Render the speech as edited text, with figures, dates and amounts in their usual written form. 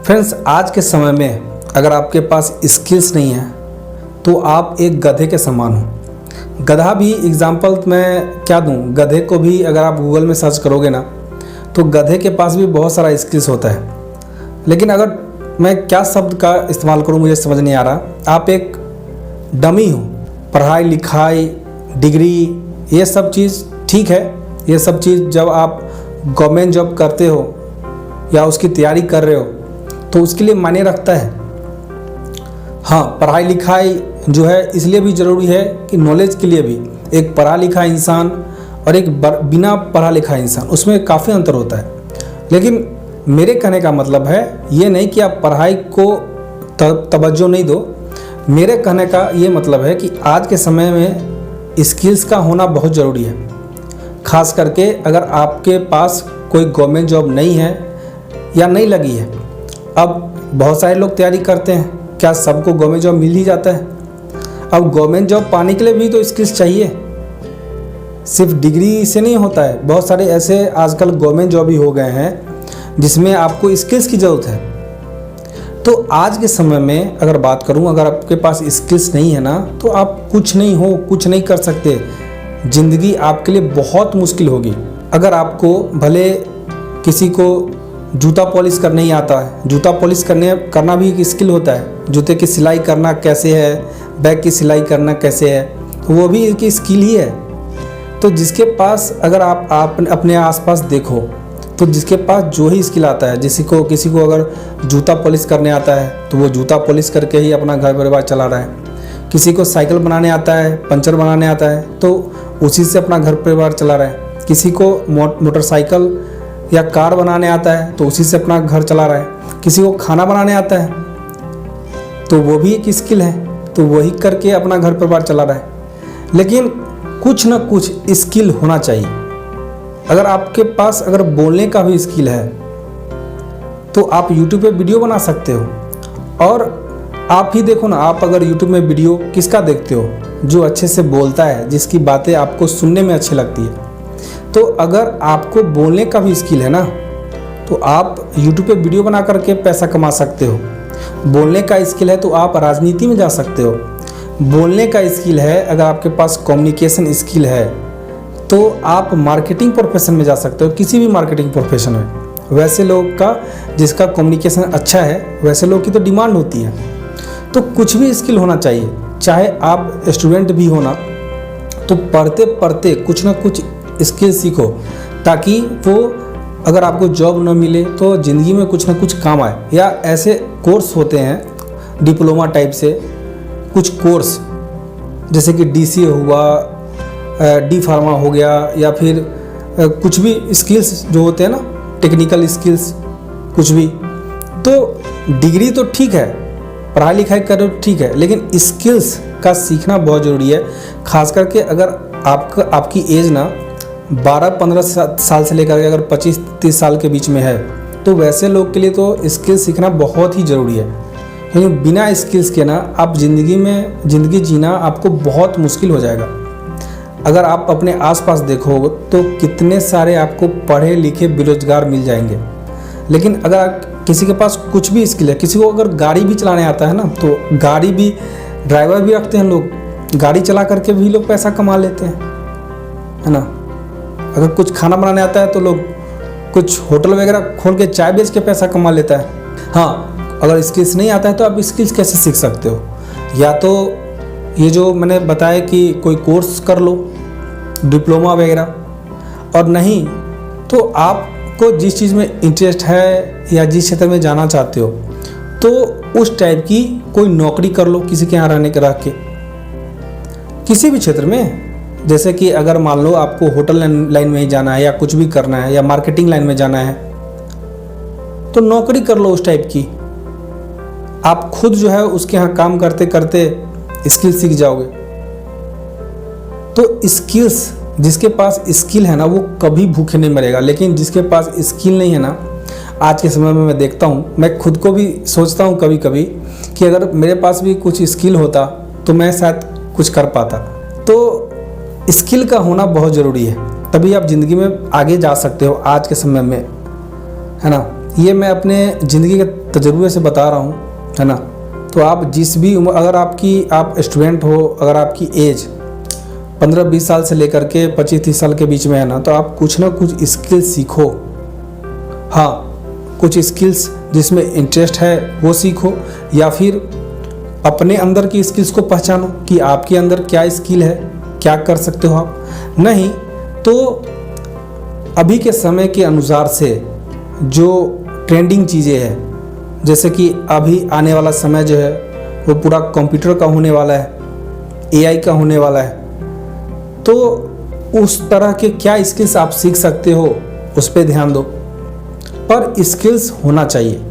Friends, आज के समय में अगर आपके पास स्किल्स नहीं है तो आप एक गधे के समान हो। गधा भी एग्जाम्पल मैं क्या दूं, गधे को भी अगर आप गूगल में सर्च करोगे ना तो गधे के पास भी बहुत सारा स्किल्स होता है। लेकिन अगर मैं क्या शब्द का इस्तेमाल करूं मुझे समझ नहीं आ रहा। आप एक डमी हो, पढ़ाई लिखाई डिग्री ये सब चीज़ ठीक है, ये सब चीज़ जब आप गवर्नमेंट जॉब करते हो या उसकी तैयारी कर रहे हो तो उसके लिए मायने रखता है। हाँ, पढ़ाई लिखाई जो है इसलिए भी ज़रूरी है कि नॉलेज के लिए भी। एक पढ़ा लिखा इंसान और एक बिना पढ़ा लिखा इंसान, उसमें काफ़ी अंतर होता है। लेकिन मेरे कहने का मतलब है ये नहीं कि आप पढ़ाई को तवज्जो नहीं दो। मेरे कहने का ये मतलब है कि आज के समय में स्किल्स का होना बहुत ज़रूरी है। ख़ास करके अगर आपके पास कोई गवर्नमेंट जॉब नहीं है या नहीं लगी है। अब बहुत सारे लोग तैयारी करते हैं, क्या सबको गवर्नमेंट जॉब मिल ही जाता है? अब गवर्नमेंट जॉब पाने के लिए भी तो स्किल्स चाहिए, सिर्फ डिग्री से नहीं होता है। बहुत सारे ऐसे आजकल गवर्नमेंट जॉब भी हो गए हैं जिसमें आपको स्किल्स की ज़रूरत है। तो आज के समय में अगर बात करूं, अगर आपके पास स्किल्स नहीं है ना तो आप कुछ नहीं हो, कुछ नहीं कर सकते। ज़िंदगी आपके लिए बहुत मुश्किल होगी। अगर आपको भले किसी को जूता पॉलिश करने ही आता है, जूता पॉलिश करना भी एक स्किल होता है। जूते की सिलाई करना कैसे है, बैग की सिलाई करना कैसे है, तो वो भी एक स्किल ही है। तो जिसके पास अगर आप अपने आसपास देखो तो जिसके पास जो ही स्किल आता है, किसी को अगर जूता पॉलिश करने आता है तो वो जूता पॉलिश करके ही अपना घर परिवार चला रहा है। किसी को साइकिल बनाने आता है, पंचर बनाने आता है तो उसी से अपना घर परिवार चला रहा है। किसी को मोटरसाइकिल या कार बनाने आता है तो उसी से अपना घर चला रहा है। किसी को खाना बनाने आता है तो वो भी एक स्किल है, तो वही करके अपना घर परिवार चला रहा है। लेकिन कुछ ना कुछ स्किल होना चाहिए। अगर आपके पास अगर बोलने का भी स्किल है तो आप YouTube पे वीडियो बना सकते हो। और आप ही देखो ना, आप अगर YouTube में वीडियो किसका देखते हो? जो अच्छे से बोलता है, जिसकी बातें आपको सुनने में अच्छी लगती है। तो अगर आपको बोलने का भी स्किल है ना तो आप YouTube पे वीडियो बना करके पैसा कमा सकते हो। बोलने का स्किल है तो आप राजनीति में जा सकते हो। बोलने का स्किल है, अगर आपके पास कम्युनिकेशन स्किल है तो आप मार्केटिंग प्रोफेशन में जा सकते हो, किसी भी मार्केटिंग प्रोफेशन में। वैसे लोग का जिसका कम्युनिकेशन अच्छा है वैसे लोग की तो डिमांड होती है। तो कुछ भी स्किल होना चाहिए। चाहे आप स्टूडेंट भी हो ना तो पढ़ते पढ़ते कुछ ना कुछ स्किल सीखो, ताकि वो अगर आपको जॉब ना मिले तो ज़िंदगी में कुछ ना कुछ काम आए। या ऐसे कोर्स होते हैं डिप्लोमा टाइप से, कुछ कोर्स जैसे कि DCA हुआ, D फार्मा हो गया, या फिर कुछ भी स्किल्स जो होते हैं ना, टेक्निकल स्किल्स कुछ भी। तो डिग्री तो ठीक है, पढ़ाई लिखाई करो ठीक है, लेकिन स्किल्स का सीखना बहुत ज़रूरी है। खास करके अगर आपकी एज ना 12-15 साल से लेकर के अगर 25-30 साल के बीच में है तो वैसे लोग के लिए तो स्किल सीखना बहुत ही ज़रूरी है। क्योंकि बिना स्किल्स के ना आप ज़िंदगी जीना आपको बहुत मुश्किल हो जाएगा। अगर आप अपने आसपास देखो तो कितने सारे आपको पढ़े लिखे बेरोजगार मिल जाएंगे। लेकिन अगर किसी के पास कुछ भी स्किल है, किसी को अगर गाड़ी भी चलाने आता है ना तो गाड़ी भी ड्राइवर भी रखते हैं लोग, गाड़ी चला करके भी लोग पैसा कमा लेते हैं, है ना। अगर कुछ खाना बनाने आता है तो लोग कुछ होटल वगैरह खोल के चाय बेच के पैसा कमा लेता है। हाँ, अगर स्किल्स नहीं आता है तो आप स्किल्स कैसे सीख सकते हो? या तो ये जो मैंने बताया कि कोई कोर्स कर लो, डिप्लोमा वगैरह, और नहीं तो आपको जिस चीज़ में इंटरेस्ट है या जिस क्षेत्र में जाना चाहते हो तो उस टाइप की कोई नौकरी कर लो, किसी के यहाँ रहने के रख के, किसी भी क्षेत्र में। जैसे कि अगर मान लो आपको होटल लाइन में ही जाना है या कुछ भी करना है या मार्केटिंग लाइन में जाना है तो नौकरी कर लो उस टाइप की। आप खुद जो है उसके यहाँ काम करते करते स्किल सीख जाओगे। तो स्किल्स, जिसके पास स्किल है ना वो कभी भूखे नहीं मरेगा। लेकिन जिसके पास स्किल नहीं है ना, आज के समय में मैं देखता हूँ, मैं खुद को भी सोचता हूँ कभी कभी कि अगर मेरे पास भी कुछ स्किल होता तो मैं शायद कुछ कर पाता। तो स्किल का होना बहुत ज़रूरी है, तभी आप ज़िंदगी में आगे जा सकते हो आज के समय में, है ना। ये मैं अपने ज़िंदगी के तजुर्बे से बता रहा हूँ, है ना। तो आप जिस भी उम्र, अगर आप स्टूडेंट हो, अगर आपकी एज 15-20 साल से लेकर के 25-30 साल के बीच में है ना, तो आप कुछ ना कुछ स्किल सीखो। हाँ, कुछ स्किल्स जिसमें इंटरेस्ट है वो सीखो, या फिर अपने अंदर की स्किल्स को पहचानो कि आपके अंदर क्या स्किल है, क्या कर सकते हो आप। नहीं तो अभी के समय के अनुसार से जो ट्रेंडिंग चीज़ें हैं, जैसे कि अभी आने वाला समय जो है वो पूरा कंप्यूटर का होने वाला है, एआई का होने वाला है, तो उस तरह के क्या स्किल्स आप सीख सकते हो उस पर ध्यान दो, पर स्किल्स होना चाहिए।